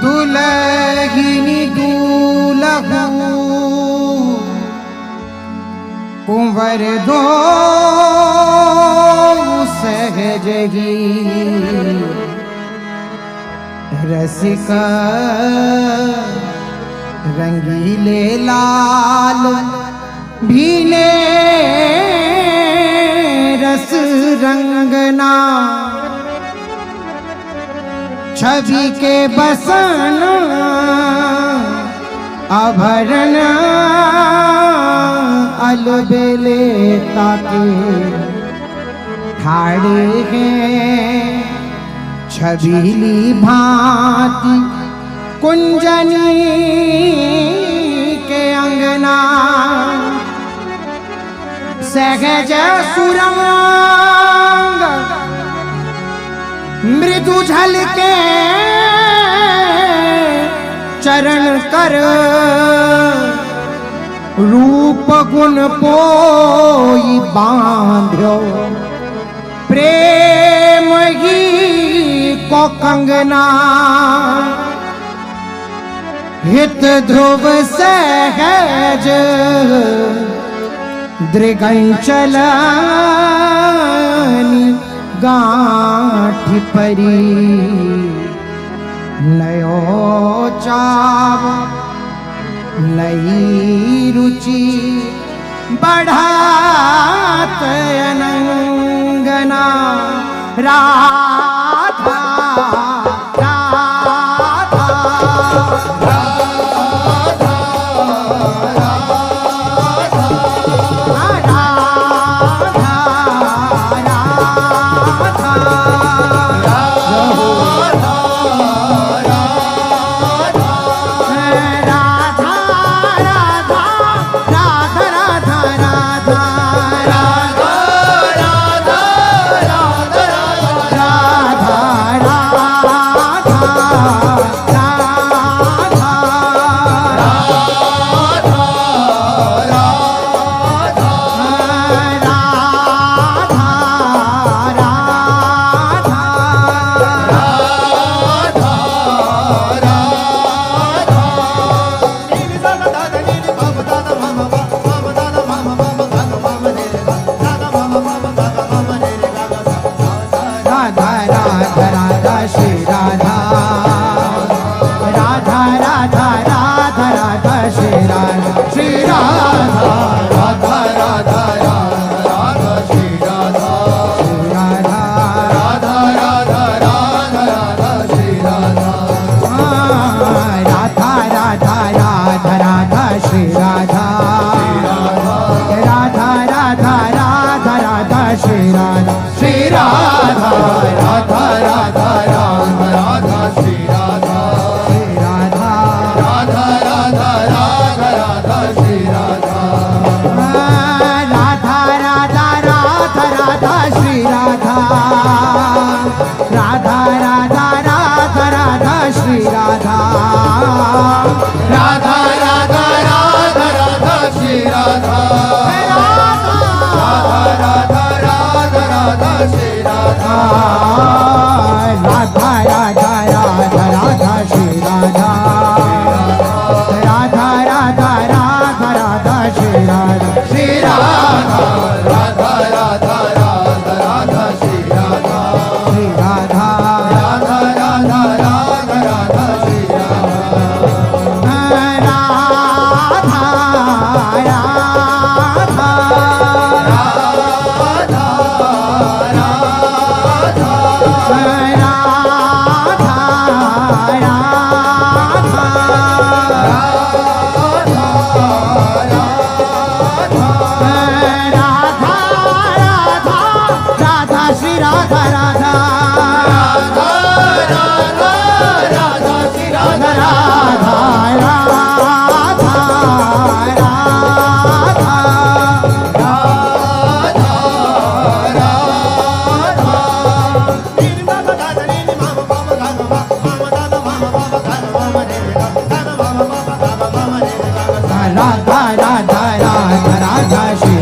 दुलहिनी दूलहू कुंवर दो सहज ही रसिका रंगीले लाल भीले रस रंगना छवि के बसन आभरण अलबेले ताके ठाड़े हैं छबीली भांति कुंजनी के अंगना सहज सुरंग मृदु झलके चरण कर रूप गुण पोई बांध्यो प्रेम ही को कंगना हित ध्रुव सहज दृगंचल गांठ परी नयो चाव नई रुचि बढ़ात अनंगना राधा राधा श्री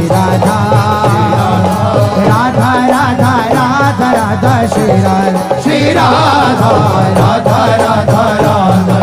राधा राधा राधा राधा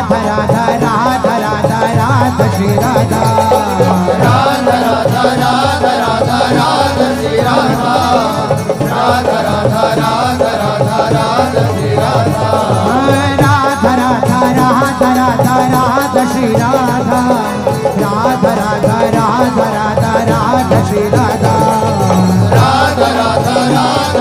राधा राधा राधा राधा राधा श्री राधा राधा राधा राधा राधा राधा श्री राधा राधा राधा राधा राधा राधा श्री राधा राधा राधा राधा राधा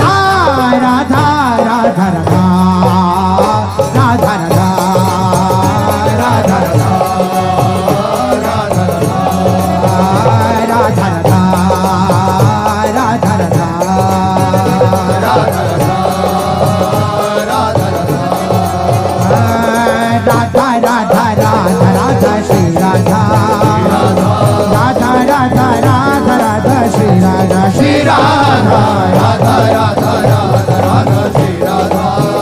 राधा श्री राधा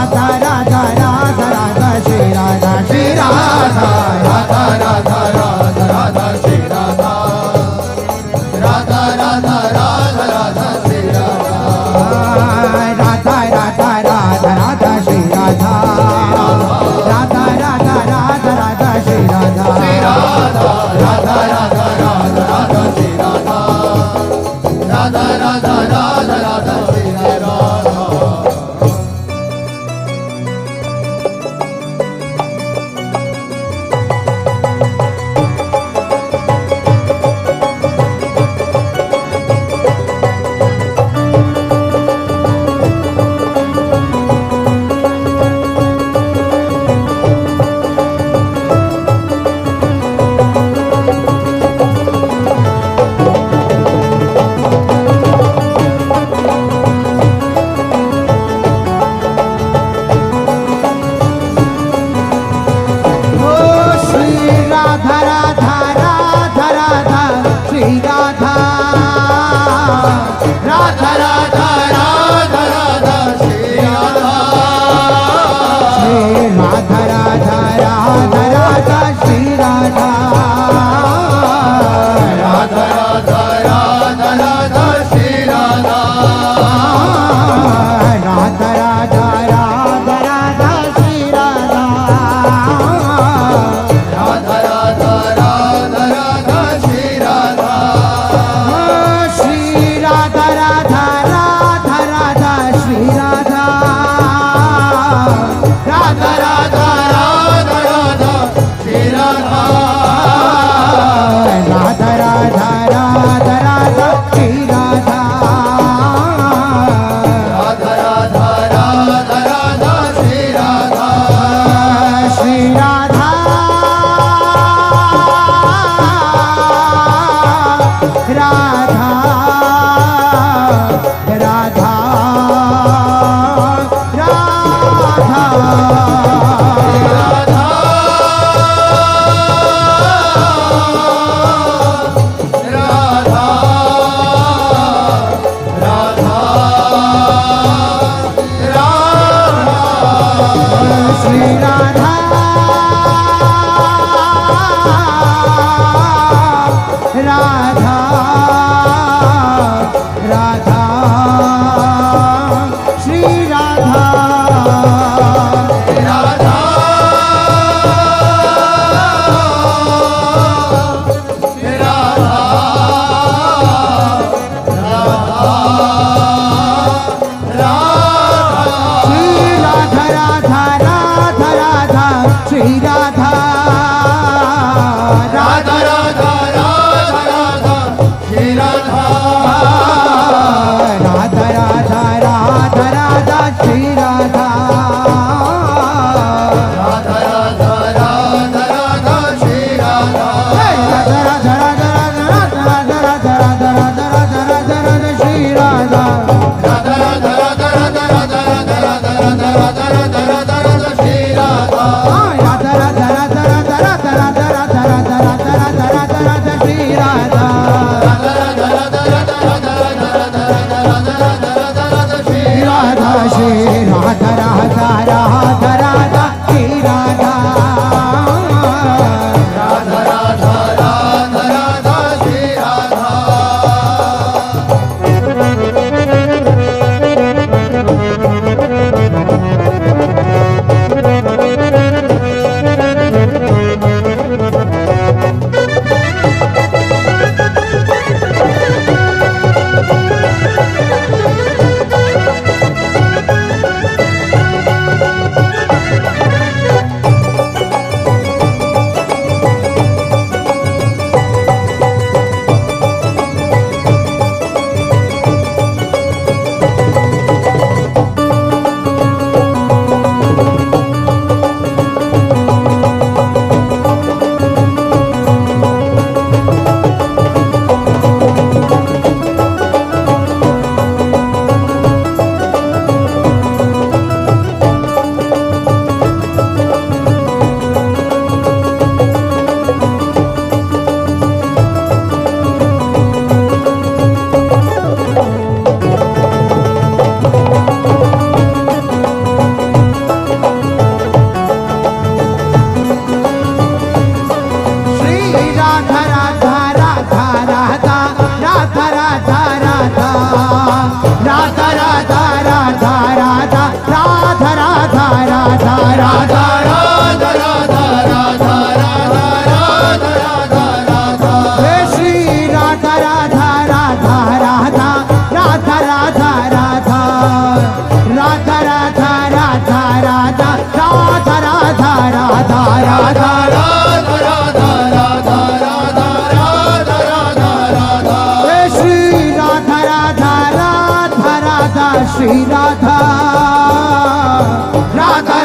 राधा राधा राधा राधा राधा श्री राधा राधा राधा राधा राधा राधा श्री राधा राधा राधा राधा राधा राधा श्री राधा राधा राधा राधा राधा राधा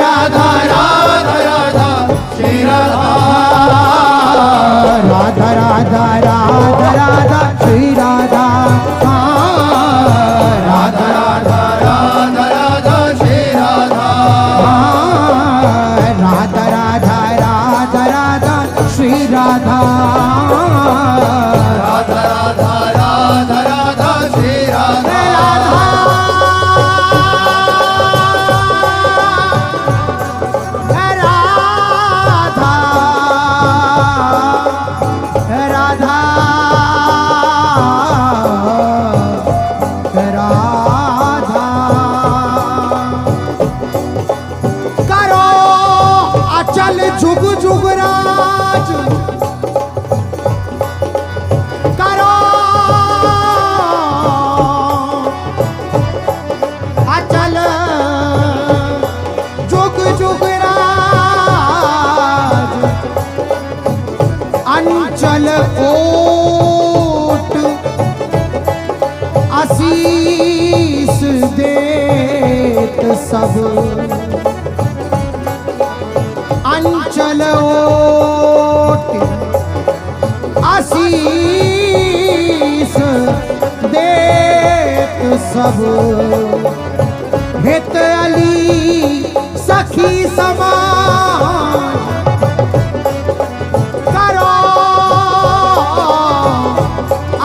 राधा राधा राधा श्री राधा राधा राधा राधा राधा श्री राधा राधा राधा राधा राधा श्री राधा राधा राधा राधा राधा श्री राधा राधा राधा राधा राधा श्री राधा जुग जुग राज करो अचल जुग जुग राज अंचल ओट आशीष देत सब अंचल ओट आशीष देत सब हित अली सखी समान करो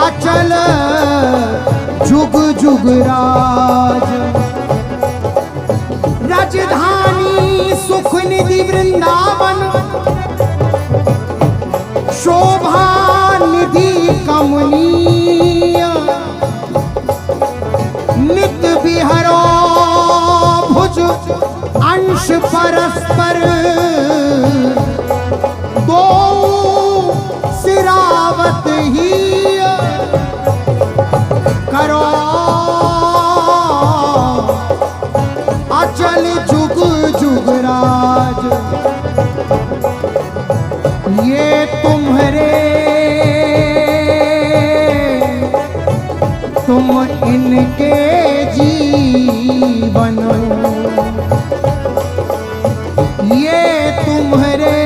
अचल जुग जुग राज राजधानी सुख निधि वृंदावन शोभा निधि कमनीय नित विहरो भुज अंश परस्पर दो सिरावत ही करो अचल जुग जुग राज ये तुम्हारे तुम इनके जीवन ये तुम्हारे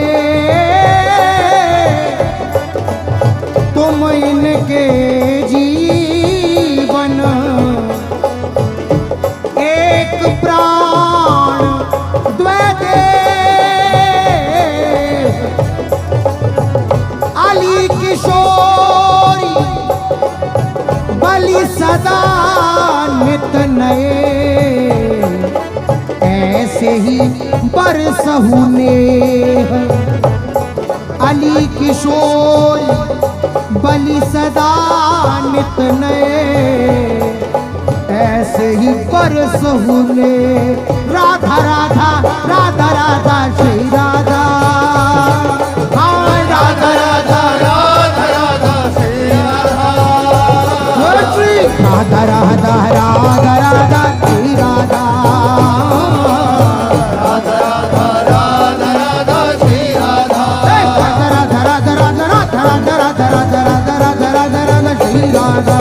तुम इनके जीवन एक प्राण द्वैते अली किशोरी बलि सदा नित नए ऐसे ही बरसहु नेह अली किशोरी बलि सदा नित नए ऐसे ही बरसहु ने राधा राधा राधा राधा श्री राधा राधा राधा राधा राधा श्री राधा राधा राधा राधा राधा श्री राधा राधा राधा राधा राधा श्री राधा राधा राधा राधा राधा राधा राधा राधा राधा राधा राधा राधा राधा श्री राधा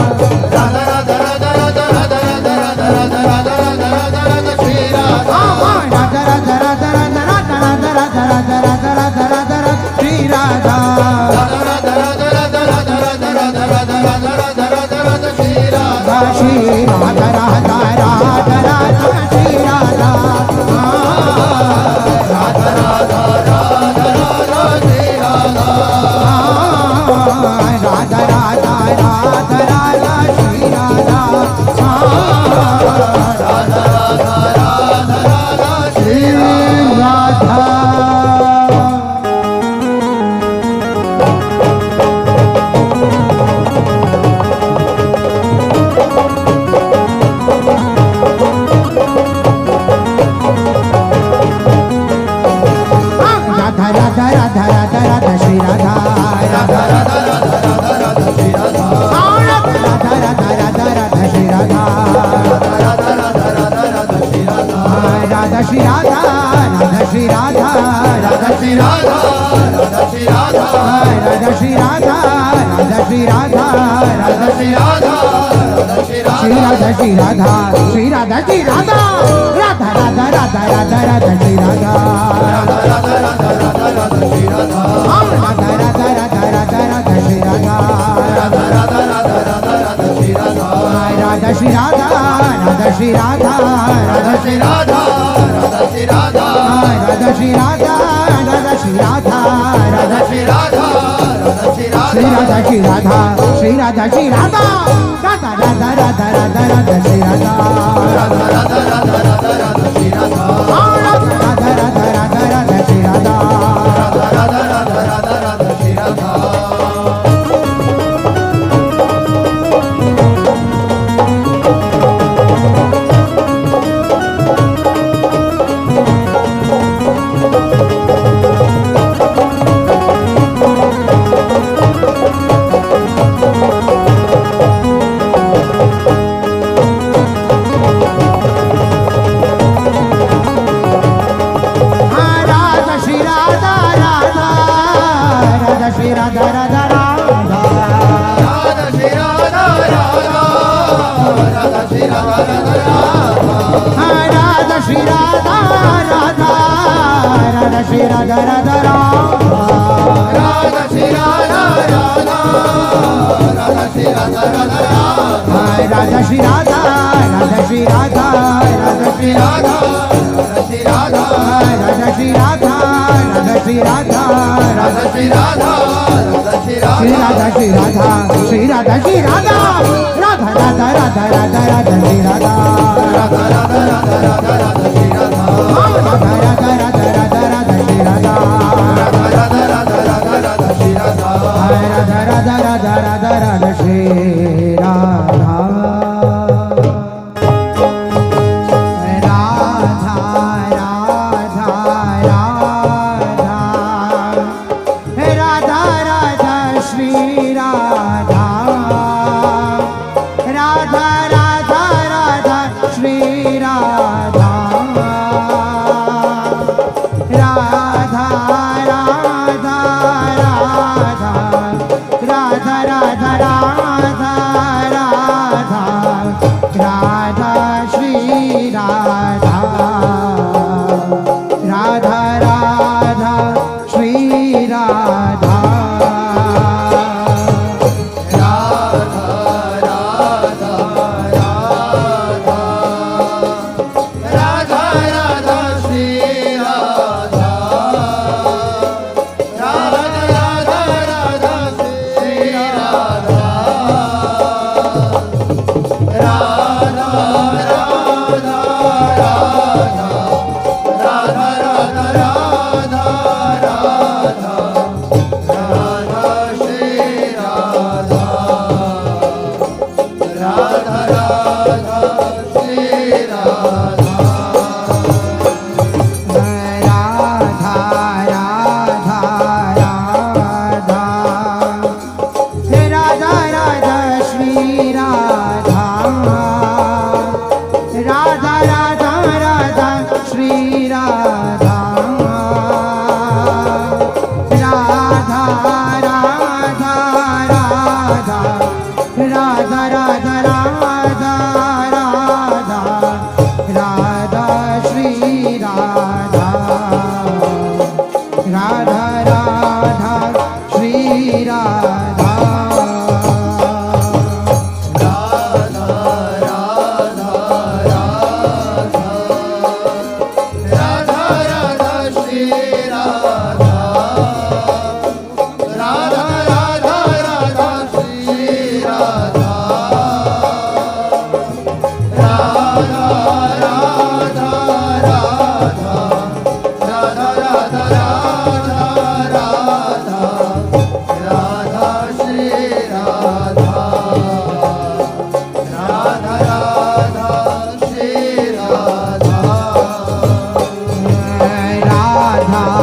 राधा राधा राधा राधा राधा राधा राधा राधा राधा राधा राधा राधा श्री राधा राधा राधा राधा राधा राधा राधा राधा राधा राधा राधा राधा राधा श्री राधा राधा राधा राधा राधा राधा राधा राधा राधा राधा राधा राधा राधा श्री राधा श्री राधा राधा राधा राधा श्री राधा राधा राधा राधा राधा श्री राधा राधा राधा राधा राधा श्री राधा राधा राधा राधा राधा श्री राधा राधा राधा राधा राधा श्री राधा राधा राधा राधा राधा राधा श्री राधा राधा राधा राधा राधा श्री राधा राधा राधा राधा राधा श्री राधा राधा श्री राधा राधा श्री राधा राधा श्री राधा राधा श्री राधा राधा श्री राधा राधा श्री राधा राधा श्री राधा राधा श्री राधा श्री राधा श्री राधा श्री राधा श्री राधा राधा राधा राधा राधा राधा राधा श्री राधा राधा राधा राधा राधा राधा श्री राधा राधा राधा राधा राधा राधा श्री राधा राधा राधा राधा राधा राधा श्री राधा राधा श्री राधा राधा श्री राधा राधा श्री राधा राधा श्री राधा राधा श्री राधा राधा श्री राधा राधा श्री राधा राधा श्री राधा श्री राधा श्री राधा श्री राधा श्री राधा राधा राधा राधा राधा राधा श्री राधा राधा राधा राधा राधा राधा श्री राधा राधा राधा राधा राधा राधा श्री राधा राधा राधा राधा राधा राधा श्री राधा राधा श्री राधा राधा राधा श्री राधा राधा राधा राधा श्री राधा राधा राधा श्री राधा राधा राधा श्री राधा राधा राधा श्री राधा राधा राधा श्री राधा राधा राधा श्री राधा राधा राधा श्री राधा राधा श्री राधा राधा श्री राधा राधा श्री राधा राधा श्री राधा राधा श्री राधा राधा श्री राधा राधा श्री श्री राधा श्री राधा श्री राधा श्री राधा राधा राधा राधा राधा राधा श्री राधा राधा राधा राधा राधा राधा श्री राधा राधा राधा राधा राधा राधा श्री राधा राधा राधा राधा राधा राधा श्री राधा राधा राधा राधा राधा राधा श्री राधा राधा राधा राधा राधा राधा श्री राधा राधा राधा राधा श्री राधा राधा राधा राधा राधा राधा राधा राधा राधा श्री राधा राधा राधा श्री राधा राधा राधा राधा राधा श्री राधा राधा राधा राधा श्री राधा राधा राधा राधा राधा राधा राधा राधा श्री राधा राधा राधा श्री राधा राधा राधा राधा राधा राधा श्री राधा राधा राधा राधा श्री राधा राधा राधा राधा राधा राधा राधा राधा श्री राधा राधा राधा श्री राधा राधा राधा राधा राधा श्री राधा राधा राधा राधा श्री राधा राधा राधा राधा राधा राधा राधा राधा राधा श्री राधा राधा राधा श्री राधा राधा